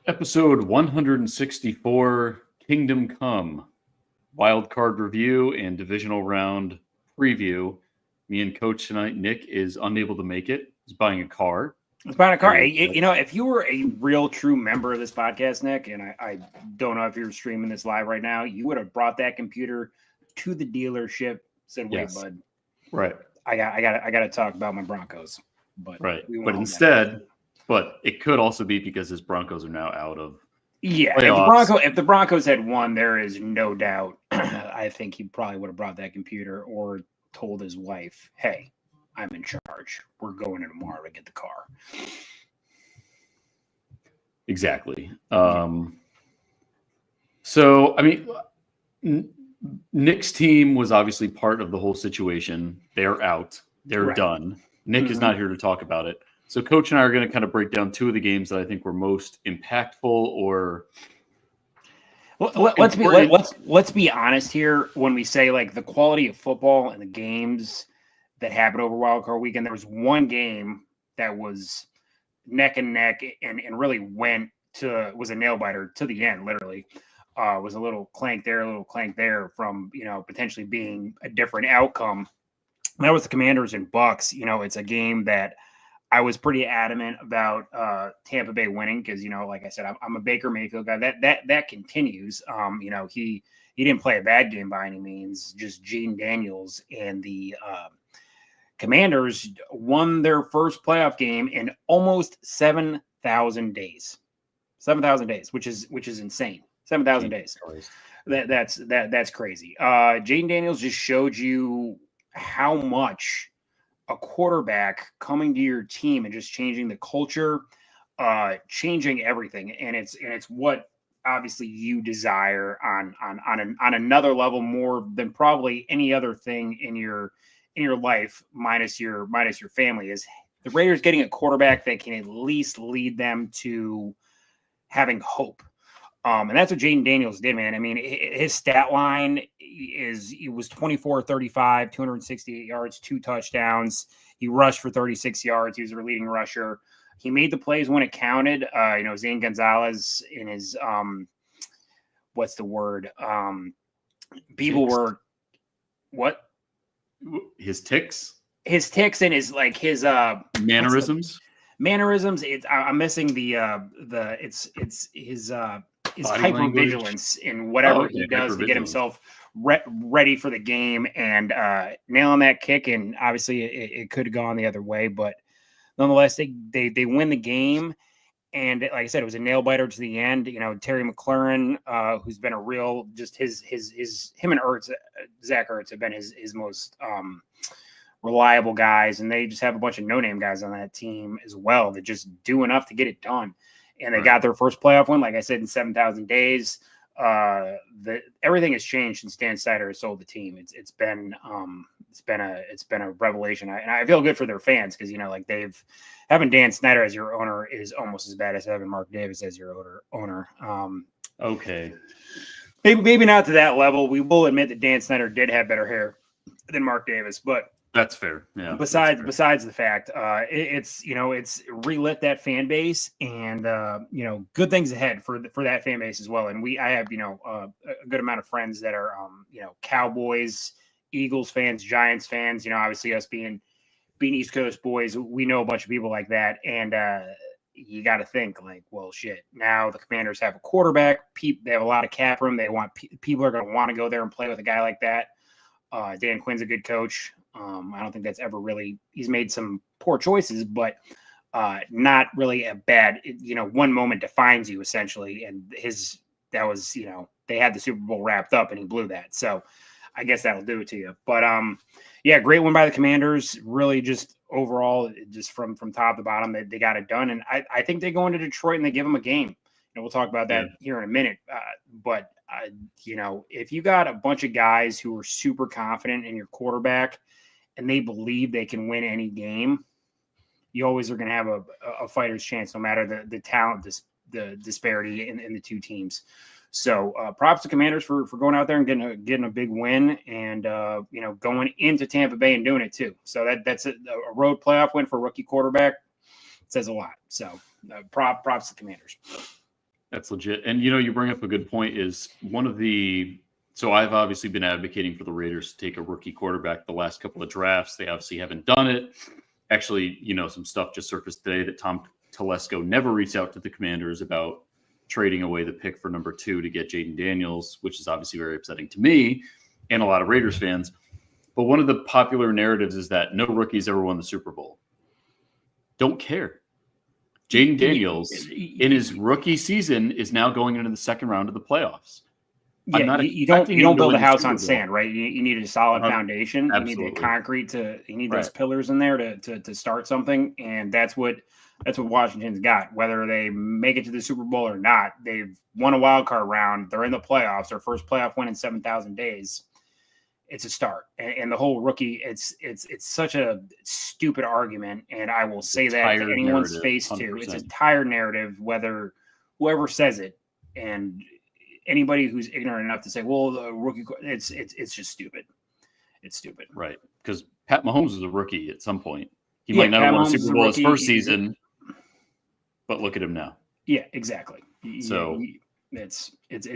Episode 164, Kingdom Come, wild card review and divisional round preview. Me and Coach tonight, Nick, is unable to make it. He's buying a car. It's buying a car. If you were a real true member of this podcast, Nick, and I don't know if you're streaming this live right now, you would have brought that computer to the dealership. Said, "Wait, Yes. bud, Right. I got to talk about my Broncos." But right. But instead, but it could also be because his Broncos are now out of. Yeah, if the Broncos had won, there is no doubt. I think he probably would have brought that computer or told his wife, "Hey, I'm in charge. We're going in tomorrow to get the car." Exactly. So, I mean, Nick's team was obviously part of the whole situation. They're out. They're done. Nick is not here to talk about it. So Coach and I are going to kind of break down two of the games that I think were most impactful or let's be honest here when we say like the quality of football and the games that happened over Wild Card Weekend. There was one game that was neck and neck and really was a nail biter to the end, literally. Was a little clank there from, potentially being a different outcome. That was the Commanders and Bucks. It's a game that I was pretty adamant about Tampa Bay winning because, like I said, I'm a Baker Mayfield guy. That continues. He didn't play a bad game by any means. Just Gene Daniels and the Commanders won their first playoff game in almost 7,000 days. 7,000 days, which is insane. 7,000 days. That's crazy. Jaden Daniels just showed you how much a quarterback coming to your team and just changing the culture, changing everything, and it's what obviously you desire on another level more than probably any other thing in your life, minus your family, is the Raiders getting a quarterback that can at least lead them to having hope. And that's what Jaden Daniels did, man. I mean, his stat line he was 24-35, 268 yards, 2 touchdowns. He rushed for 36 yards. He was their leading rusher. He made the plays when it counted. Zane Gonzalez in his what's the word? People were what? His ticks? His ticks and his mannerisms. Mannerisms. I'm missing it's his hypervigilance in whatever he does to get himself ready for the game and nailing that kick. And obviously it could have gone the other way, but nonetheless, they win the game. And like I said, it was a nail biter to the end. Terry McLaurin, who's been a real, just him and Zach Ertz have been his most reliable guys. And they just have a bunch of no-name guys on that team as well that just do enough to get it done. And they got their first playoff win, like I said, in 7,000 days. Everything has changed since Dan Snyder has sold the team. It's been a revelation, and I feel good for their fans because having Dan Snyder as your owner is almost as bad as having Mark Davis as your owner. Okay, maybe not to that level. We will admit that Dan Snyder did have better hair than Mark Davis, but. That's fair. Yeah. Besides the fact, it's relit that fan base, and good things ahead for that fan base as well. And I have a good amount of friends that are Cowboys, Eagles fans, Giants fans. Obviously us being East Coast boys, we know a bunch of people like that, and you got to think like, well, shit. Now the Commanders have a quarterback. They have a lot of cap room. They want people are going to want to go there and play with a guy like that. Dan Quinn's a good coach. I don't think that's ever really – he's made some poor choices, but not really a bad – one moment defines you essentially, and that was they had the Super Bowl wrapped up and he blew that. So I guess that'll do it to you. But, great win by the Commanders. Really just overall, just from top to bottom, they got it done. And I think they go into Detroit and they give them a game. We'll talk about that here in a minute. But if you got a bunch of guys who are super confident in your quarterback and they believe they can win any game, you always are going to have a fighter's chance, no matter the talent, the disparity in the two teams. So props to Commanders for going out there and getting a big win and, going into Tampa Bay and doing it too. So that's a road playoff win for a rookie quarterback. It says a lot. So props to Commanders. That's legit. And you bring up a good point. Is one of the so I've obviously been advocating for the Raiders to take a rookie quarterback the last couple of drafts. They obviously haven't done it. Actually, some stuff just surfaced today that Tom Telesco never reached out to the Commanders about trading away the pick for number 2 to get Jaden Daniels, which is obviously very upsetting to me and a lot of Raiders fans. But one of the popular narratives is that no rookies ever won the Super Bowl. Don't care. Jaden Daniels, in his rookie season, is now going into the second round of the playoffs. Yeah, you don't build a house on sand, right? You need a solid foundation. Absolutely. You need the concrete you need those pillars in there to start something, and that's what Washington's got. Whether they make it to the Super Bowl or not, they've won a wild card round. They're in the playoffs. Their first playoff win in 7,000 days. It's a start, and the whole rookie. It's such a stupid argument, and I will say that to anyone's face 100%. Too. It's a tired narrative. Whether whoever says it, and anybody who's ignorant enough to say, "Well, the rookie," it's just stupid. It's stupid, right? Because Pat Mahomes was a rookie at some point. He might not have won a Super Bowl his first season, but look at him now. Yeah, exactly. So it's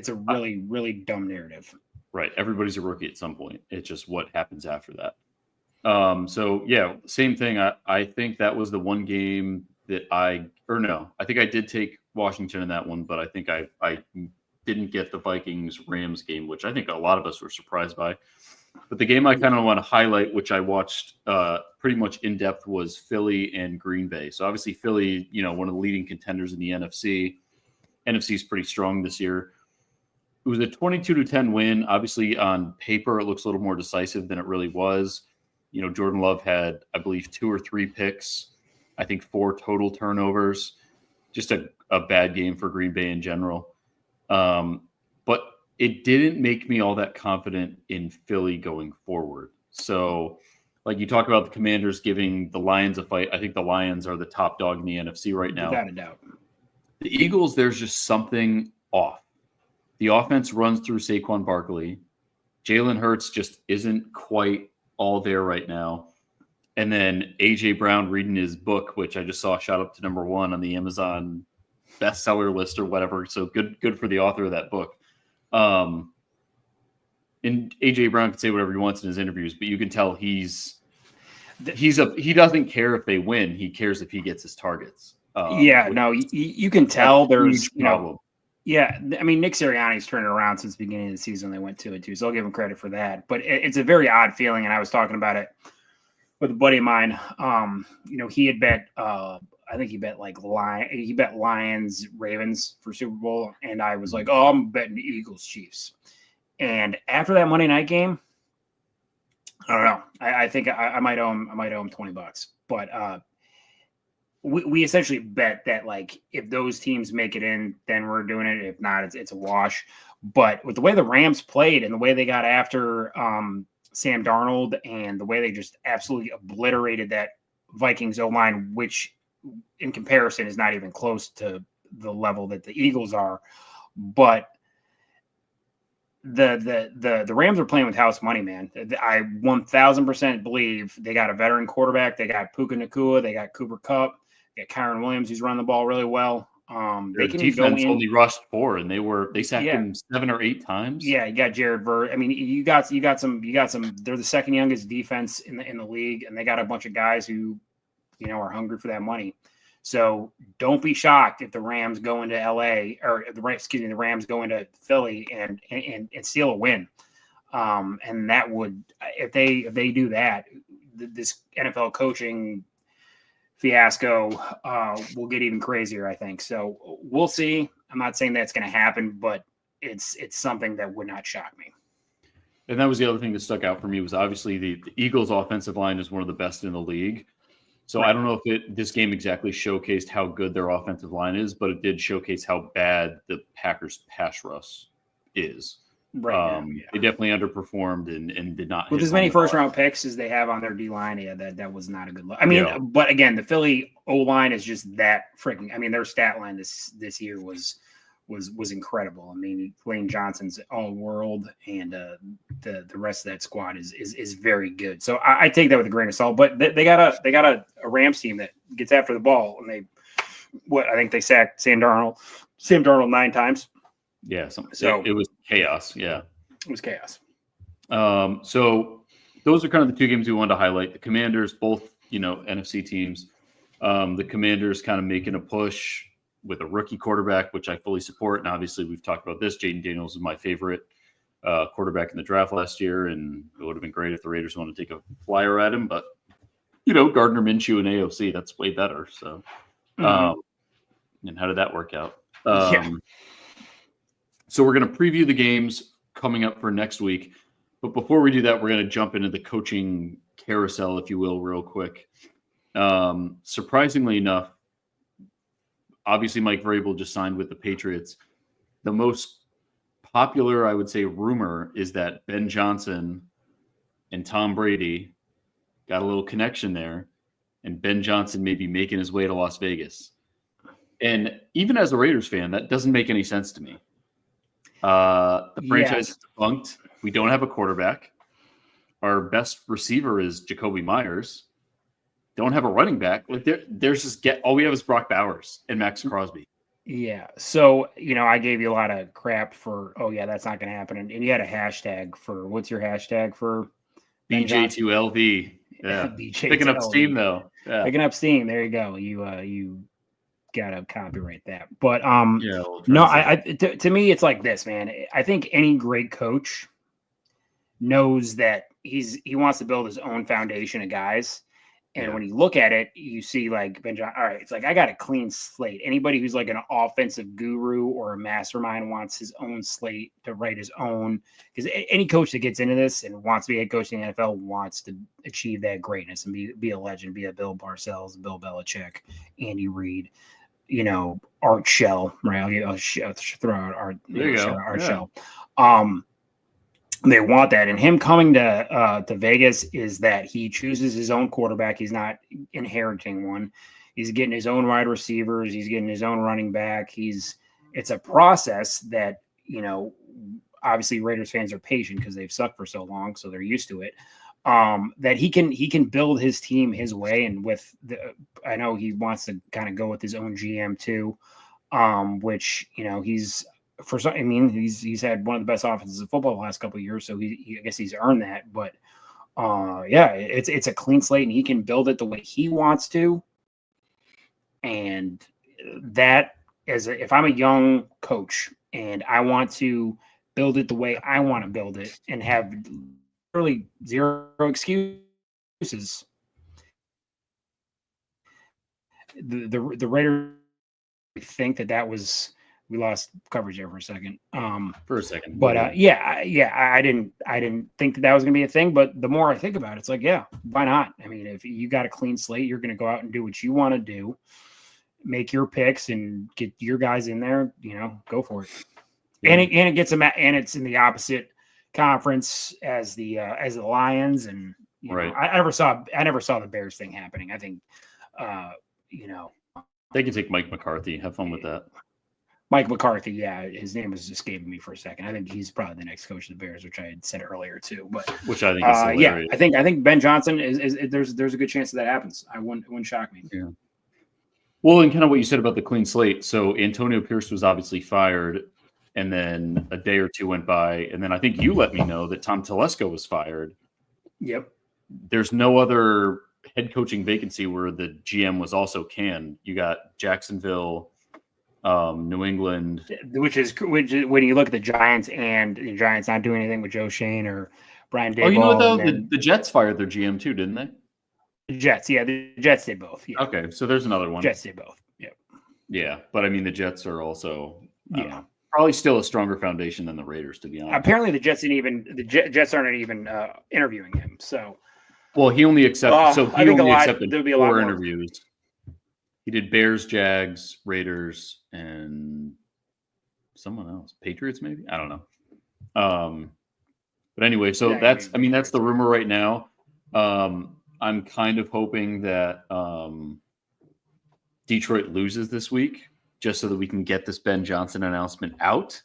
a really really dumb narrative. Right. Everybody's a rookie at some point. It's just what happens after that. So, yeah, same thing. I think that was the one game that I think I did take Washington in that one, but I think I didn't get the Vikings-Rams game, which I think a lot of us were surprised by. But the game I kind of want to highlight, which I watched pretty much in depth, was Philly and Green Bay. So, obviously, Philly, one of the leading contenders in the NFC. NFC is pretty strong this year. It was a 22-10 win. Obviously, on paper, it looks a little more decisive than it really was. Jordan Love had, I believe, 2 or 3 picks. I think 4 total turnovers. Just a bad game for Green Bay in general. But it didn't make me all that confident in Philly going forward. So, like you talk about the Commanders giving the Lions a fight. I think the Lions are the top dog in the NFC right now. Without a doubt. The Eagles, there's just something off. The offense runs through Saquon Barkley. Jalen Hurts just isn't quite all there right now. And then A.J. Brown reading his book, which I just saw shot up to number 1 on the Amazon bestseller list or whatever. So good for the author of that book. And A.J. Brown can say whatever he wants in his interviews, but you can tell he doesn't care if they win. He cares if he gets his targets. You can tell there's problem. Yeah, I mean, Nick Sirianni's turned it around since the beginning of the season. They went 2-2, so I'll give him credit for that. But it's a very odd feeling, and I was talking about it with a buddy of mine. He had bet, I think he bet Lions, Ravens for Super Bowl, and I was like, oh, I'm betting Eagles, Chiefs. And after that Monday night game, I don't know. I think I might owe him $20, but we essentially bet that, like, if those teams make it in, then we're doing it. If not, it's a wash. But with the way the Rams played and the way they got after Sam Darnold and the way they just absolutely obliterated that Vikings O-line, which in comparison is not even close to the level that the Eagles are. But the Rams are playing with house money, man. I 1,000% believe they got a veteran quarterback. They got Puka Nacua. They got Cooper Kupp. They got Kyron Williams, who's running the ball really well. Their defense only rushed 4, and they sacked him 7 or 8 times. Yeah, you got Jared Verse. I mean, you got some. They're the second youngest defense in the league, and they got a bunch of guys who, are hungry for that money. So don't be shocked if the Rams go into LA, or the Rams go into Philly and steal a win. And that would, if they do that, this NFL coaching fiasco will get even crazier, I think. So we'll see. I'm not saying that's going to happen, but it's something that would not shock me. And that was the other thing that stuck out for me was obviously the Eagles' offensive line is one of the best in the league. So right. I don't know if this game exactly showcased how good their offensive line is, but it did showcase how bad the Packers' pass rush is. Right. They definitely underperformed and did not. With as many first-round picks as they have on their D-line, that was not a good look. I mean, But again, the Philly O-line is just that freaking. I mean, their stat line this year was incredible. I mean, Dwayne Johnson's all world, and the rest of that squad is very good. So I take that with a grain of salt. But they got a Rams team that gets after the ball, and they I think they sacked Sam Darnold 9 times. Yeah, so it was chaos. Yeah, it was chaos. So those are kind of the 2 games we wanted to highlight. The Commanders, both NFC teams. The Commanders kind of making a push with a rookie quarterback, which I fully support. And obviously, we've talked about this. Jaden Daniels is my favorite quarterback in the draft last year, and it would have been great if the Raiders wanted to take a flyer at him. But Gardner Minshew and AOC, that's way better. So, and how did that work out? So we're going to preview the games coming up for next week. But before we do that, we're going to jump into the coaching carousel, if you will, real quick. Surprisingly enough, obviously Mike Vrabel just signed with the Patriots. The most popular, I would say, rumor is that Ben Johnson and Tom Brady got a little connection there, and Ben Johnson may be making his way to Las Vegas. And even as a Raiders fan, that doesn't make any sense to me. The franchise is defunct. We don't have a quarterback. Our best receiver is Jacoby Myers. Don't have a running back. Like there's just all we have is Brock Bowers and Max Crosby. Yeah. So, I gave you a lot of crap for, that's not going to happen. And you had a hashtag for, what's your hashtag for? BJ2LV. Yeah. BJ2LV. Picking up steam though. Yeah. Picking up steam. There you go. You got to copyright that. But, to me, it's like this, man. I think any great coach knows that he wants to build his own foundation of guys. And when you look at it, you see like Ben Johnson. All right, it's like I got a clean slate. Anybody who's like an offensive guru or a mastermind wants his own slate to write his own. Because any coach that gets into this and wants to be a head coach in the NFL wants to achieve that greatness and be a legend, be a Bill Parcells, Bill Belichick, Andy Reid, Art Shell. Right? I'll throw out Art Shell. They want that, and him coming to Vegas is that he chooses his own quarterback. He's not inheriting one. He's getting his own wide receivers. He's getting his own running back. It's a process that obviously Raiders fans are patient because they've sucked for so long, so they're used to it. That he can build his team his way, and I know he wants to kind of go with his own GM too, which he's. He's had one of the best offenses in football the last couple of years, so I guess he's earned that. But it's a clean slate, and he can build it the way he wants to. And that if I'm a young coach and I want to build it the way I want to build it and have really zero excuses, the Raiders think that was. We lost coverage there for a second. But I didn't think that was going to be a thing. But the more I think about it, it's like, why not? I mean, if you got a clean slate, you're going to go out and do what you want to do, make your picks, and get your guys in there. Go for it. Yeah. And it gets them, and it's in the opposite conference as the Lions. And right. I never saw the Bears thing happening. I think they can take Mike McCarthy. Have fun with that. Mike McCarthy, his name was escaping me for a second. I think he's probably the next coach of the Bears, which I had said earlier too. But which I think is hilarious. I think Ben Johnson is there's a good chance that happens. It wouldn't shock me. Yeah. Well, and kind of what you said about the clean slate. So Antonio Pierce was obviously fired, and then a day or two went by, and then I think you let me know that Tom Telesco was fired. Yep. There's no other head coaching vacancy where the GM was also canned. You got Jacksonville. New England, which is when you look at the Giants and the Giants not doing anything with Joe Shane or Brian Daboll. Oh, you know what, though? The Jets fired their GM too, didn't they? The Jets, the Jets did both. Yeah. Okay, so there's another one. Jets did both. Yep. Yeah, but I mean the Jets are also probably still a stronger foundation than the Raiders, to be honest. Apparently, the Jets aren't even interviewing him. So, well, he only accepted. So he only accepted 4 interviews. He did Bears, Jags, Raiders, and someone else. Patriots, maybe? I don't know. But anyway, so that's the rumor right now. I'm kind of hoping that Detroit loses this week just so that we can get this Ben Johnson announcement out.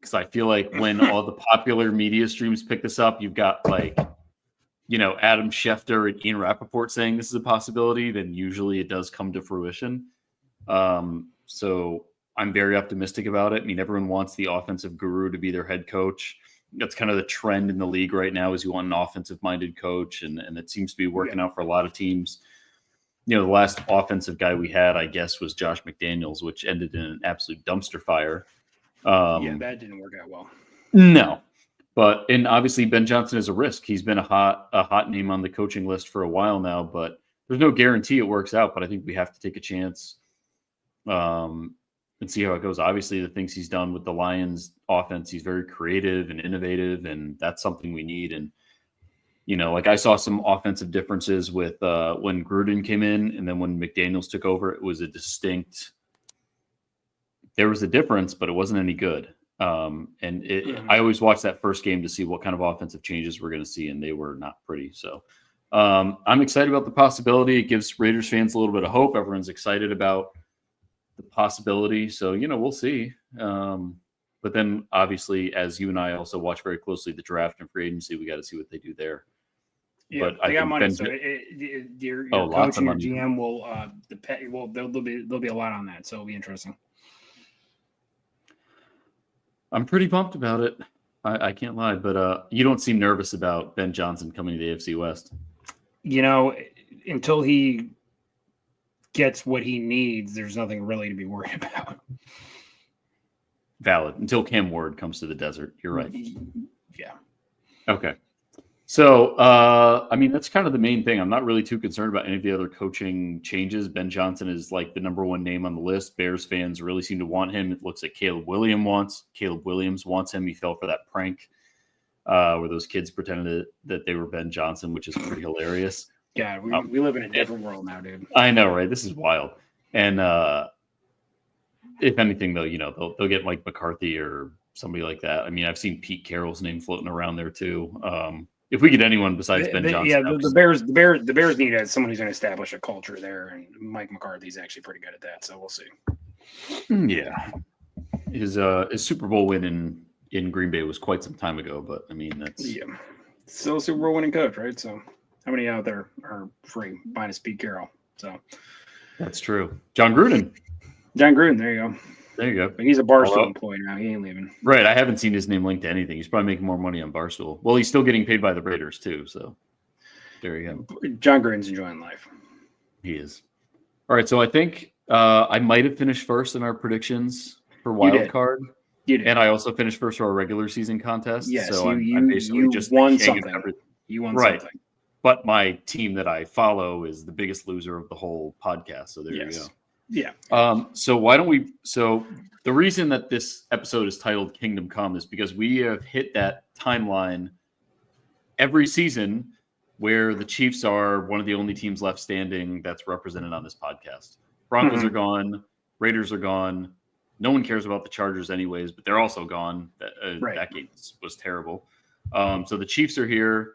Because I feel like when all the popular media streams pick this up, you've got Adam Schefter and Ian Rappaport saying this is a possibility, then usually it does come to fruition. So I'm very optimistic about it. I mean, everyone wants the offensive guru to be their head coach. That's kind of the trend in the league right now, is you want an offensive-minded coach, and it seems to be working out for a lot of teams. The last offensive guy we had, I guess, was Josh McDaniels, which ended in an absolute dumpster fire. That didn't work out well. No. And obviously Ben Johnson is a risk. He's been a hot name on the coaching list for a while now, but there's no guarantee it works out. But I think we have to take a chance and see how it goes. Obviously, the things he's done with the Lions offense, he's very creative and innovative, and that's something we need. And, like I saw some offensive differences with when Gruden came in, and then when McDaniels took over, it was there was a difference, but it wasn't any good. I always watch that first game to see what kind of offensive changes we're going to see, and they were not pretty. So I'm excited about the possibility. It gives Raiders fans a little bit of hope. Everyone's excited about the possibility. So, we'll see. But then obviously, as you and I also watch very closely the draft and free agency, we got to see what they do there. Yeah, but they got money. So your coach and your GM will there'll be a lot on that. So it'll be interesting. I'm pretty pumped about it. I can't lie, but you don't seem nervous about Ben Johnson coming to the AFC West. Until he gets what he needs, there's nothing really to be worried about. Valid. Until Cam Ward comes to the desert. You're right. Yeah. Okay. So, that's kind of the main thing. I'm not really too concerned about any of the other coaching changes. Ben Johnson is like the number one name on the list. Bears fans really seem to want him. It looks like Caleb Williams wants him. He fell for that prank where those kids pretended that they were Ben Johnson, which is pretty hilarious. Yeah, we live in a different world now, dude. I know, right? This is wild. And if anything, though, they'll get Mike McCarthy or somebody like that. I mean, I've seen Pete Carroll's name floating around there too. If we get anyone besides Ben Johnson, yeah, the Bears need someone who's going to establish a culture there, and Mike McCarthy's actually pretty good at that. So we'll see. Yeah, his Super Bowl win in Green Bay was quite some time ago, but I mean that's still a Super Bowl winning coach, right? So how many out there are free minus Pete Carroll? So that's true. John Gruden, there you go. There you go. But he's a Barstool employee now. He ain't leaving. Right. I haven't seen his name linked to anything. He's probably making more money on Barstool. Well, he's still getting paid by the Raiders too. So there you go. John Gruden's enjoying life. He is. All right. So I think I might have finished first in our predictions for wild card. You did. And I also finished first for our regular season contest. Yes. So I'm basically just won something. You won something. But my team that I follow is the biggest loser of the whole podcast. So there you go. Yeah. So why don't we? So the reason that this episode is titled Kingdom Come is because we have hit that timeline every season where the Chiefs are one of the only teams left standing that's represented on this podcast. Broncos are gone. Raiders are gone. No one cares about the Chargers anyways, but they're also gone. That game was terrible. So the Chiefs are here.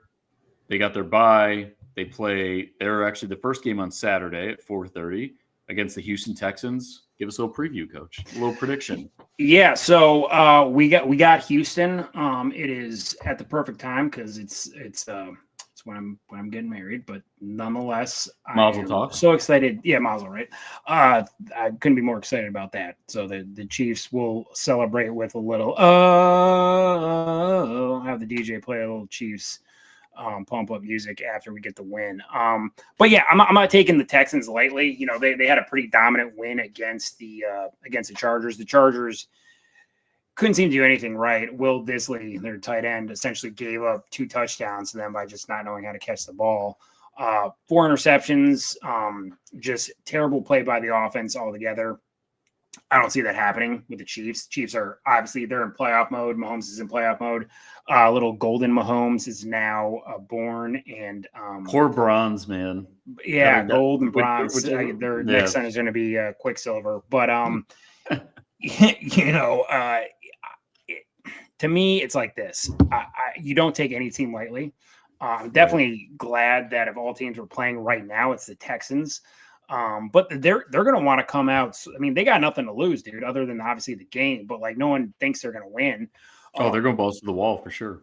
They got their bye. They're actually the first game on Saturday at 4:30. Against the Houston Texans. Give us a little preview, Coach. A little prediction. Yeah, so we got Houston. It is at the perfect time because it's when I'm getting married, but nonetheless, Mazel tov. So excited. Yeah, Mazel, right? I couldn't be more excited about that. So the Chiefs will celebrate with a little have the DJ play a little Chiefs pump up music after we get the win. But yeah, I'm not taking the Texans lightly. They had a pretty dominant win against the Chargers. The Chargers couldn't seem to do anything right. Will Disley, their tight end, essentially gave up 2 touchdowns to them by just not knowing how to catch the ball. 4 interceptions, just terrible play by the offense altogether. I don't see that happening with the Chiefs. Chiefs are obviously they're in playoff mode. Mahomes is in playoff mode. Little golden Mahomes is now born, and poor bronze man. Yeah, gold and bronze. Their next son is going to be Quicksilver. But to me, it's like this. You don't take any team lightly. I'm definitely glad that if all teams were playing right now, it's the Texans. But they're going to want to come out. I mean, they got nothing to lose, dude, other than obviously the game. But no one thinks they're going to win. They're going balls to the wall for sure.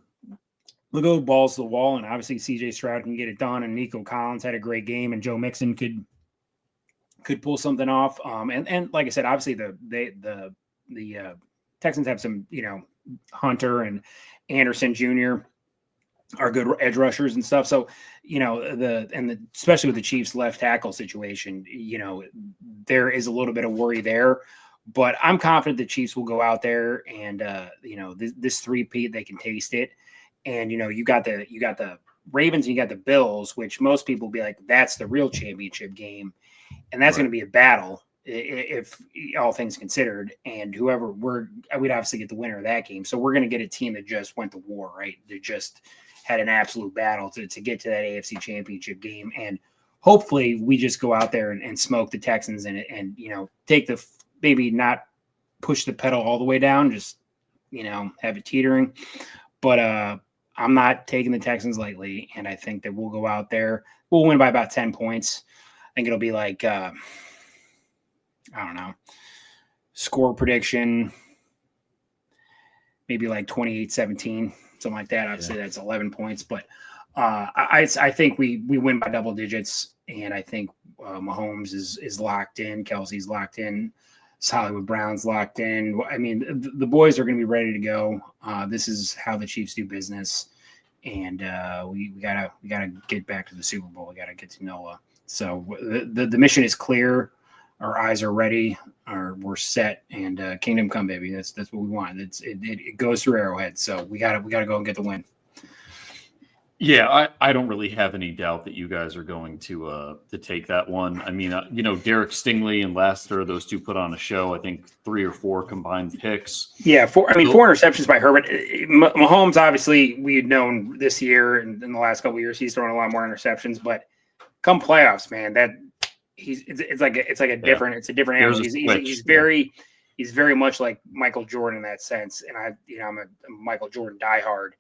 They'll go balls to the wall, and obviously C.J. Stroud can get it done, and Nico Collins had a great game, and Joe Mixon could could pull something off. And like I said, obviously the Texans have some, Hunter and Anderson Jr. are good edge rushers and stuff. So, especially with the Chiefs left tackle situation, there is a little bit of worry there, but I'm confident the Chiefs will go out there and, this three-peat, they can taste it. And, you got the Ravens and you got the Bills, which most people will be like, that's the real championship game. And that's going to be a battle if all things considered. And we'd obviously get the winner of that game. So we're going to get a team that just went to war, right? They just had an absolute battle to get to that AFC championship game. And hopefully we just go out there and smoke the Texans and take maybe not push the pedal all the way down, just, have it teetering. But I'm not taking the Texans lightly. And I think that we'll go out there. We'll win by about 10 points. I think it'll be like, I don't know, score prediction, maybe like 28-17, something like that. Obviously, that's 11 points. But I think we win by double digits, and I think Mahomes is locked in. Kelsey's locked in. Hollywood Brown's locked in. I mean, the boys are going to be ready to go. This is how the Chiefs do business, and we gotta get back to the Super Bowl. We gotta get to Nola. So the mission is clear. Our eyes are ready. We're set, and kingdom come, baby. That's what we want. It goes through Arrowhead. So we gotta go and get the win. Yeah, I don't really have any doubt that you guys are going to take that one. I mean, Derek Stingley and Laster, those two put on a show. I think 3 or 4 combined picks. Yeah, 4 interceptions by Herbert. Mahomes, obviously, we had known this year and in the last couple of years, he's throwing a lot more interceptions. But come playoffs, man, it's a different animal. He's very much like Michael Jordan in that sense, and I'm a Michael Jordan diehard.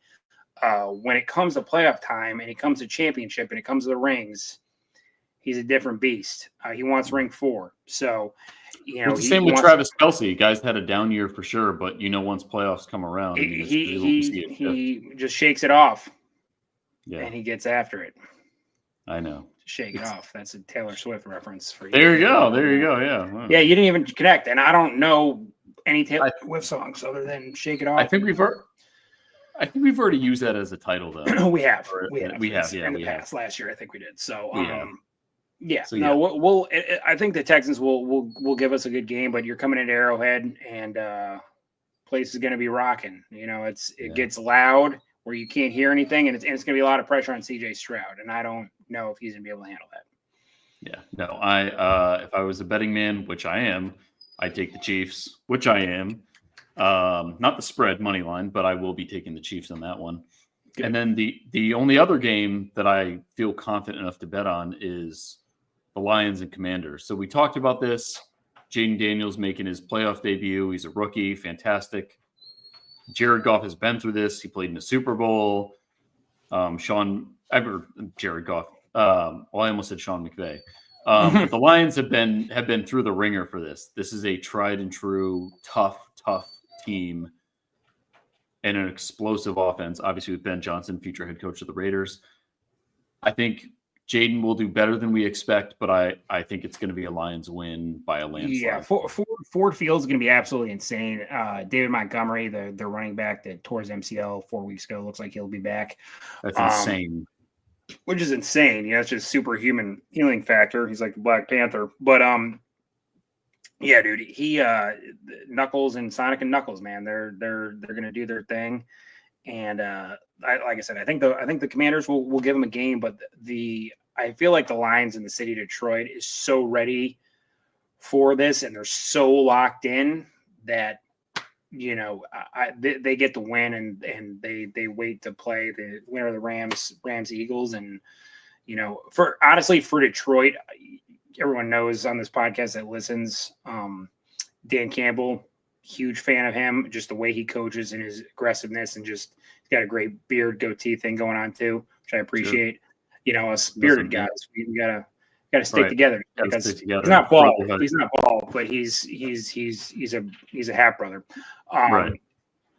When it comes to playoff time and it comes to championship and it comes to the rings, he's a different beast. He wants ring 4. So, it's the same with Travis Kelce. Guys had a down year for sure, but once playoffs come around, he just shakes it off. Yeah, and he gets after it. I know. Shake it off. That's a Taylor Swift reference for you. There you go. Yeah. Wow. Yeah, you didn't even connect, and I don't know any Taylor Swift songs other than "Shake It Off." I think we've already used that as a title, though. we have. In the past. Last year, I think we did. So, we'll. I think the Texans will give us a good game, but you're coming into Arrowhead, and place is going to be rocking. It gets loud where you can't hear anything, and it's going to be a lot of pressure on C.J. Stroud, and I don't know if he's going to be able to handle that. Yeah, no. If I was a betting man, which I am, I'd take the Chiefs, which I am. Not the spread money line, but I will be taking the Chiefs on that one. Good. And then the only other game that I feel confident enough to bet on is the Lions and Commanders. So we talked about this. Jaden Daniels making his playoff debut. He's a rookie, fantastic. Jared Goff has been through this. He played in the Super Bowl. Jared Goff. I almost said Sean McVay. But the Lions have been through the ringer for this. This is a tried and true, tough team and an explosive offense. Obviously, with Ben Johnson, future head coach of the Raiders. I think Jaden will do better than we expect, but I think it's going to be a Lions win by a landslide. Yeah, Ford Field is going to be absolutely insane. David Montgomery, the running back that tore his MCL 4 weeks ago, looks like he'll be back. That's insane. Which is insane. It's just superhuman healing factor. He's like the Black Panther. But yeah, dude, he Knuckles and Sonic and Knuckles, man, they're going to do their thing. And like I said, I think the Commanders will give them a game, but I feel like the Lions in the city of Detroit is so ready for this, and they're so locked in that they get the win, and they wait to play the winner of the Rams Eagles, and for Detroit, everyone knows on this podcast that listens, Dan Campbell, huge fan of him, just the way he coaches and his aggressiveness, and just he's got a great beard goatee thing going on too, which I appreciate. Sure. Us bearded guys, we gotta stick together because he's not bald. He's not bald, but he's a half brother. Right.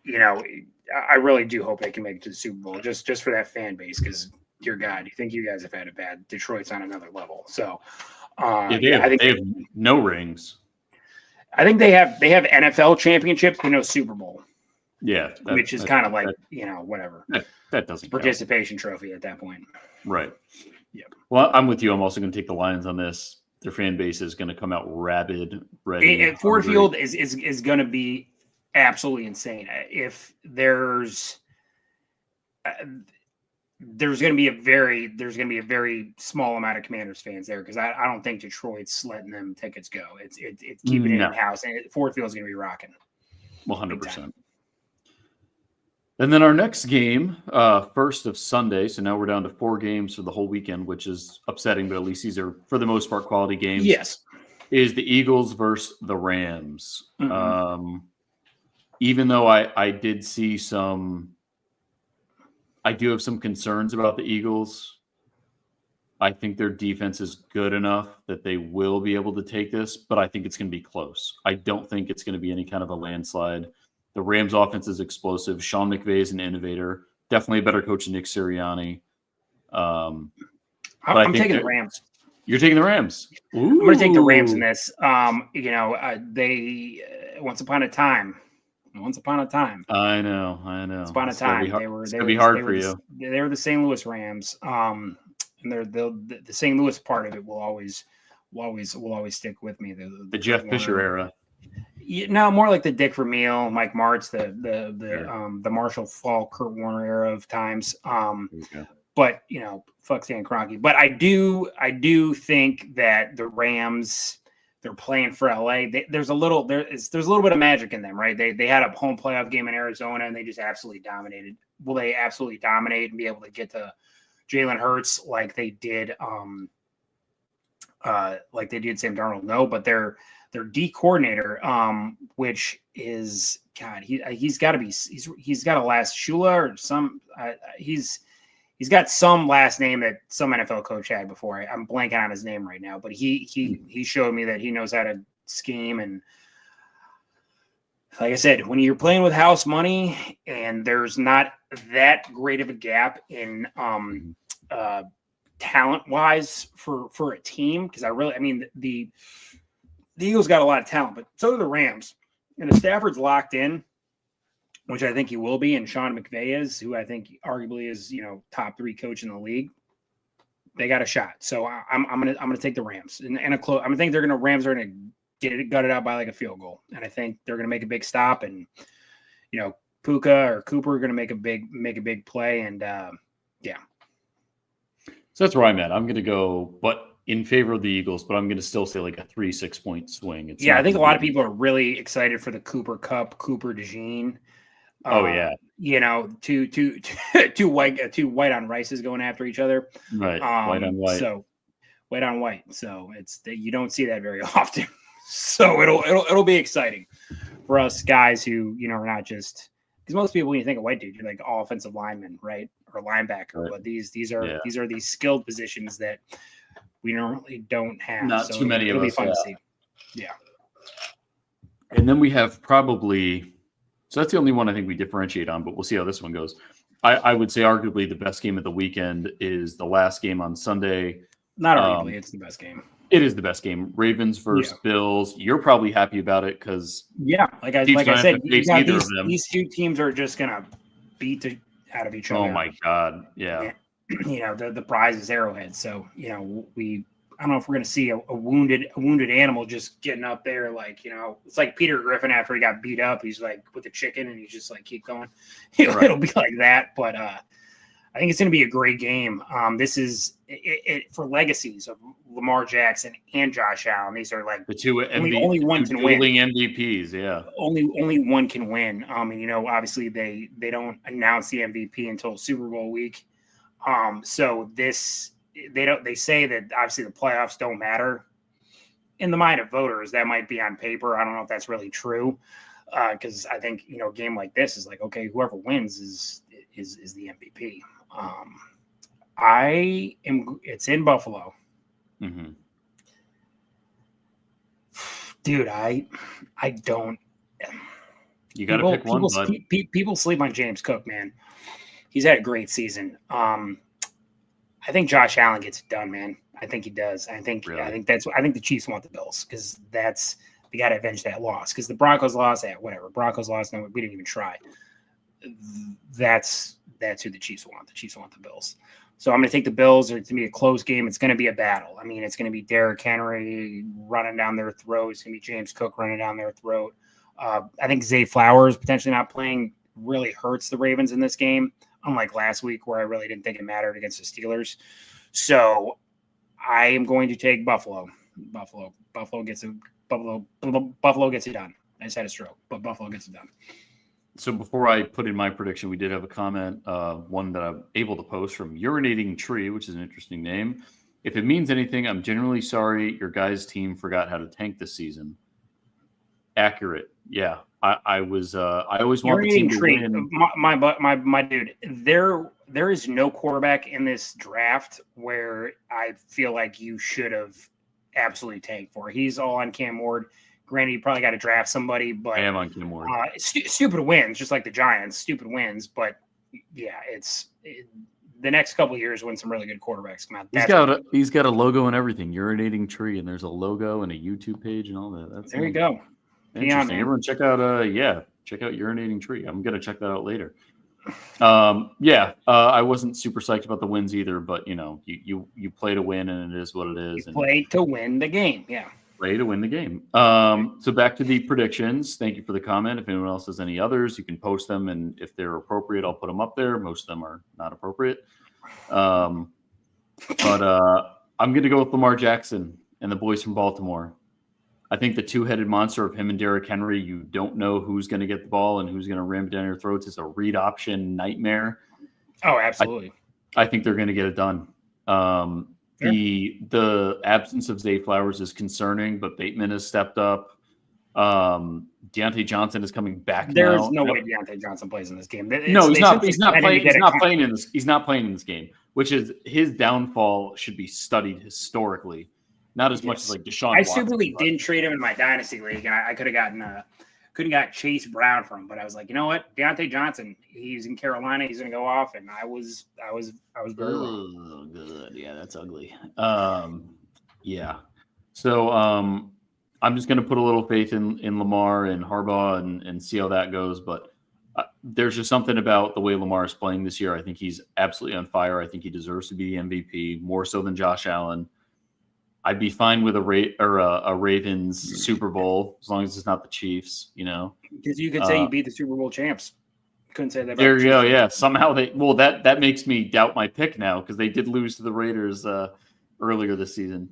I really do hope they can make it to the Super Bowl just for that fan base, because dear God, you think you guys have had it bad. Detroit's on another level. So They have no rings. I think they have NFL championships, but no Super Bowl. Yeah, which is kind of like whatever. That doesn't participation trophy at that point. Right. Yeah. Well, I'm with you. I'm also going to take the Lions on this. Their fan base is going to come out rabid, ready. Ford Field is going to be absolutely insane. If there's going to be a very small amount of Commanders fans there because I don't think Detroit's letting them tickets go. It's keeping it in house, and Ford Field's going to be rocking. 100%. And then our next game, first of Sunday. So now we're down to 4 games for the whole weekend, which is upsetting, but at least these are, for the most part, quality games. Yes. Is the Eagles versus the Rams. Mm-hmm. Even though I did see I do have some concerns about the Eagles. I think their defense is good enough that they will be able to take this, but I think it's going to be close. I don't think it's going to be any kind of a landslide. The Rams offense is explosive. Sean McVay is an innovator. Definitely a better coach than Nick Sirianni. I'm taking the Rams. You're taking the Rams. Ooh. I'm going to take the Rams in this. They once upon a time. I know. Once upon a time. It's going to be hard for you. They were the St. Louis Rams. And the St. Louis part of it will always stick with me. The Jeff Fisher era. No, more like the Dick Vermeil, Mike Martz, the Marshall Faulk, Kurt Warner era of times. But fuck Stan Kroenke. But I do think that the Rams, they're playing for LA. There's a little bit of magic in them, right? They had a home playoff game in Arizona and they just absolutely dominated. Will they absolutely dominate and be able to get to Jalen Hurts like they did Sam Darnold? No, but their D coordinator, which is God, he's got to a last Shula or some he's got some last name that some NFL coach had before. I'm blanking on his name right now, but he showed me that he knows how to scheme. And like I said, when you're playing with house money and there's not that great of a gap in talent wise for a team, because the Eagles got a lot of talent, but so do the Rams. And if Stafford's locked in, which I think he will be, and Sean McVay is, who I think arguably is top 3 coach in the league, they got a shot. So I'm gonna take the Rams and a close. I think Rams are gonna get it gutted out by like a field goal, and I think they're gonna make a big stop, and Puka or Cooper are gonna make a big play, and yeah. So that's where I'm at. I'm gonna go, but in favor of the Eagles, but I'm going to still say like a 3-6 point swing. I think a lot of people are really excited for the Cooper Kupp, Cooper DeJean. Two white on rices going after each other. Right, white on white. So white on white. So you don't see that very often. So it'll be exciting for us guys who are not just, because most people when you think of white dude, you're like all offensive linemen, right, or linebacker. Right. But these are these skilled positions that we normally don't have. Not too many of us. It'll be fun to see. Yeah. And then we have probably, so that's the only one I think we differentiate on, but we'll see how this one goes. I would say arguably the best game of the weekend is the last game on Sunday. Not arguably, it's the best game. It is the best game. Ravens versus Bills. You're probably happy about it because like I said, these two teams are just gonna beat out of each other. Oh my God, yeah. The prize is Arrowhead. So, I don't know if we're going to see a wounded animal just getting up there. Like, it's like Peter Griffin after he got beat up. He's like with the chicken and he's just like, keep going. It'll be like that. But I think it's going to be a great game. This is it for legacies of Lamar Jackson and Josh Allen. These are like the two only one can win. MVPs. Yeah. Only one can win. And, obviously they don't announce the MVP until Super Bowl week. So they say that obviously the playoffs don't matter in the mind of voters. That might be on paper. I don't know if that's really true. Cause I think, a game like this is like, okay, whoever wins is the MVP. It's in Buffalo. Mm-hmm. Dude, I don't, you got to pick one. People sleep on James Cook, man. He's had a great season. I think Josh Allen gets it done, man. I think he does. I think Really? I think the Chiefs want the Bills because they got to avenge that loss because the Broncos lost at whatever. Broncos lost, no, we didn't even try. That's who the Chiefs want. The Chiefs want the Bills. So I'm going to take the Bills. It's going to be a close game. It's going to be a battle. I mean, it's going to be Derrick Henry running down their throat. It's going to be James Cook running down their throat. I think Zay Flowers potentially not playing really hurts the Ravens in this game, unlike last week where I really didn't think it mattered against the Steelers. So I am going to take Buffalo. Buffalo gets it done. I just had a stroke, but Buffalo gets it done. So before I put in my prediction, we did have a comment, one that I'm able to post from Urinating Tree, which is an interesting name. If it means anything, I'm genuinely sorry your guys' team forgot how to tank this season. Accurate. Yeah. I always want the team to win. My dude, there is no quarterback in this draft where I feel like you should have absolutely tanked for. He's all on Cam Ward. Granted, you probably got to draft somebody, but I am on Cam Ward. Stupid wins, just like the Giants. Stupid wins, but yeah, the next couple of years when some really good quarterbacks come out. He's got a logo and everything. Urinating Tree, and there's a logo and a YouTube page and all that. There you go. Interesting. Everyone check out Urinating Tree. I'm gonna check that out later. I wasn't super psyched about the wins either, but you play to win, and it is what it is. You play to win the game. Yeah. Play to win the game. So back to the predictions. Thank you for the comment. If anyone else has any others, you can post them, and if they're appropriate, I'll put them up there. Most of them are not appropriate. But I'm going to go with Lamar Jackson and the boys from Baltimore. I think the two-headed monster of him and Derrick Henry, you don't know who's going to get the ball and who's going to ram it down your throats. It's a read option nightmare. Oh, absolutely. I think they're going to get it done. The absence of Zay Flowers is concerning, but Bateman has stepped up. Deontay Johnson is coming back. There's no way Deontay Johnson plays in this game. He's not playing in this game, which is his downfall should be studied historically, not as much as like Deshaun I Watson. stupidly didn't trade him in my dynasty league, and I could have couldn't got Chase Brown from him, but I was like, you know what, Deontay Johnson, he's in Carolina, he's gonna go off, and I was very wrong. Good. Yeah, that's ugly. So I'm just gonna put a little faith in Lamar and Harbaugh and see how that goes. But there's just something about the way Lamar is playing this year. I think he's absolutely on fire. I think he deserves to be the MVP more so than Josh Allen. I'd be fine with a Ravens Super Bowl as long as it's not the Chiefs, Because you could say you beat the Super Bowl champs. Couldn't say that. There you go. Yeah, somehow that makes me doubt my pick now because they did lose to the Raiders earlier this season,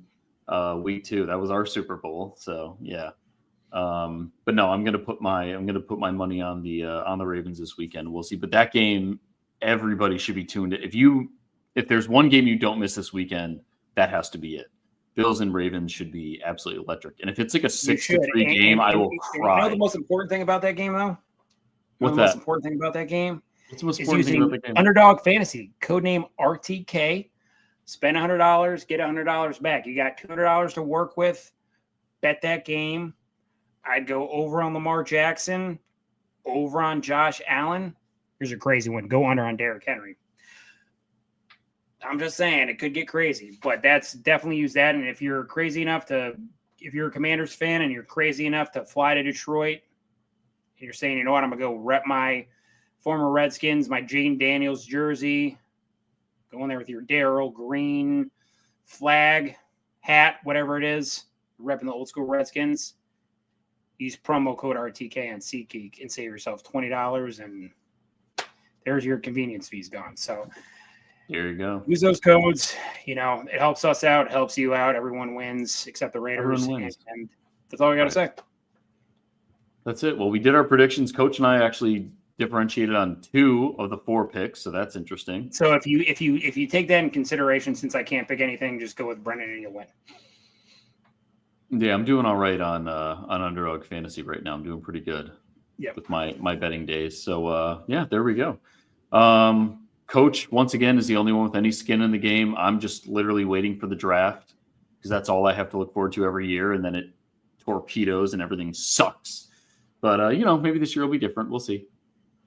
week 2. That was our Super Bowl. So yeah, but no, I'm gonna put my money on the Ravens this weekend. We'll see. But that game, everybody should be tuned in. If there's one game you don't miss this weekend, that has to be it. Bills and Ravens should be absolutely electric. And if it's like a 6-3 game, I will cry. You know the most important thing about that game, though? What's the most important thing about that game? What's the most important thing about that game? Underdog Fantasy, codename RTK. Spend $100, get $100 back. You got $200 to work with. Bet that game. I'd go over on Lamar Jackson, over on Josh Allen. Here's a crazy one. Go under on Derrick Henry. I'm just saying it could get crazy, but that's definitely use that. And if you're if you're a Commanders fan and you're crazy enough to fly to Detroit, and you're saying, you know what, I'm going to go rep my former Redskins, my Jane Daniels jersey, go in there with your Darryl Green flag, hat, whatever it is, repping the old school Redskins, use promo code RTK on SeatGeek and save yourself $20, and there's your convenience fees gone. So there you go. Use those codes. It helps us out, helps you out. Everyone wins except the Raiders. And that's all I got to say. That's it. Well, we did our predictions. Coach and I actually differentiated on 2 of the 4 picks, so that's interesting. So if you take that in consideration, since I can't pick anything, just go with Brendan and you'll win. Yeah, I'm doing all right on Underdog Fantasy right now. I'm doing pretty good with my betting days. So there we go. Coach, once again, is the only one with any skin in the game. I'm just literally waiting for the draft because that's all I have to look forward to every year, and then it torpedoes and everything sucks. But maybe this year will be different. We'll see.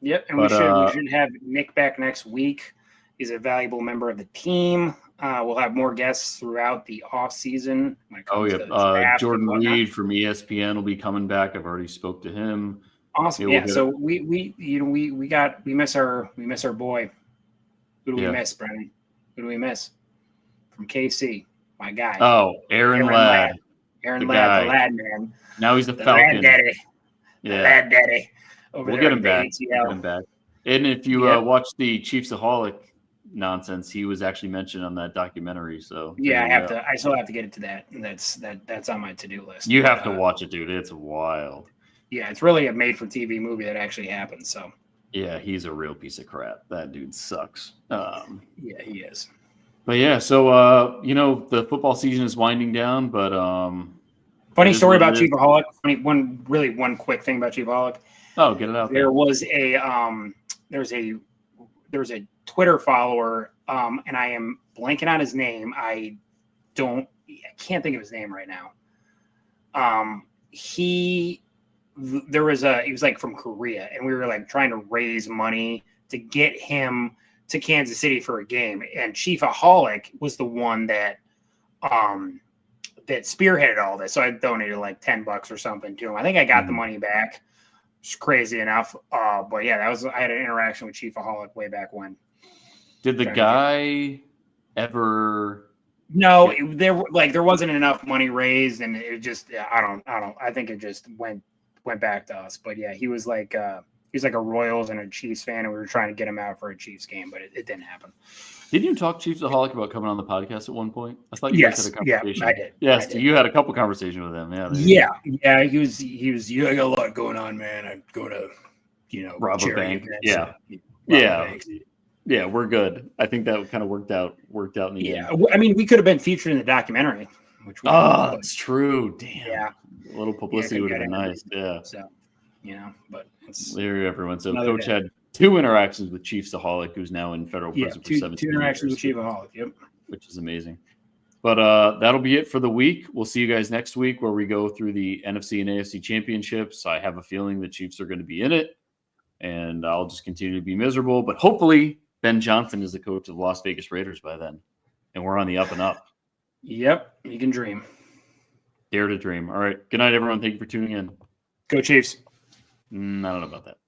Yep, and we should have Nick back next week. He's a valuable member of the team. We'll have more guests throughout the off season. Oh yeah, Jordan Reed from ESPN will be coming back. I've already spoke to him. Awesome. Yeah. So we miss our boy. Who do we miss, Brennan? Who do we miss? From KC, my guy. Oh, Aaron Ladd. Aaron Ladd, the Ladd man. Now he's the Falcon. Ladd daddy. Yeah. The Ladd daddy. We'll get him back. And if you watch the Chiefsaholic nonsense, he was actually mentioned on that documentary. So yeah, I still have to get it to that. That's on my to-do list. You have to watch it, dude. It's wild. Yeah, it's really a made-for-TV movie that actually happened. So yeah, he's a real piece of crap. That dude sucks. Yeah, he is. But yeah, so the football season is winding down, but funny story about Chiefaholic. One quick thing about Chiefaholic. Oh, get it out there. There was a Twitter follower, and I am blanking on his name. I can't think of his name right now. He was like from Korea, and we were like trying to raise money to get him to Kansas City for a game, and Chiefaholic was the one that spearheaded all this. So I donated like $10 or something to him. I think I got the money back. It's crazy enough. But yeah, I had an interaction with Chiefaholic way back when. Did the guy ever? No, there wasn't enough money raised, and it just I don't. I think it just went back to us. But yeah, he was like a Royals and a Chiefs fan, and we were trying to get him out for a Chiefs game, but it didn't happen. Didn't you talk Chiefsaholic about coming on the podcast at one point? I thought you guys had a conversation. Yeah, I did. Yes, I did. You had a couple conversations with him. Yeah. He was. You got a lot going on, man. I'm going to, rob a bank. Banks. Yeah, we're good. I think that kind of worked out in the end. Yeah, I mean, we could have been featured in the documentary. That's true. Damn. Yeah. A little publicity would have been nice. Yeah. So, but it's there, everyone. So Coach had 2 interactions with Chiefsaholic, who's now in federal prison for 17 years. 2 interactions with Chiefaholic. Yep. Which is amazing. But that'll be it for the week. We'll see you guys next week where we go through the NFC and AFC championships. I have a feeling the Chiefs are going to be in it, and I'll just continue to be miserable. But hopefully Ben Johnson is the coach of the Las Vegas Raiders by then, and we're on the up and up. Yep. You can dream. Dare to dream. All right. Good night, everyone. Thank you for tuning in. Go Chiefs. I don't know about that.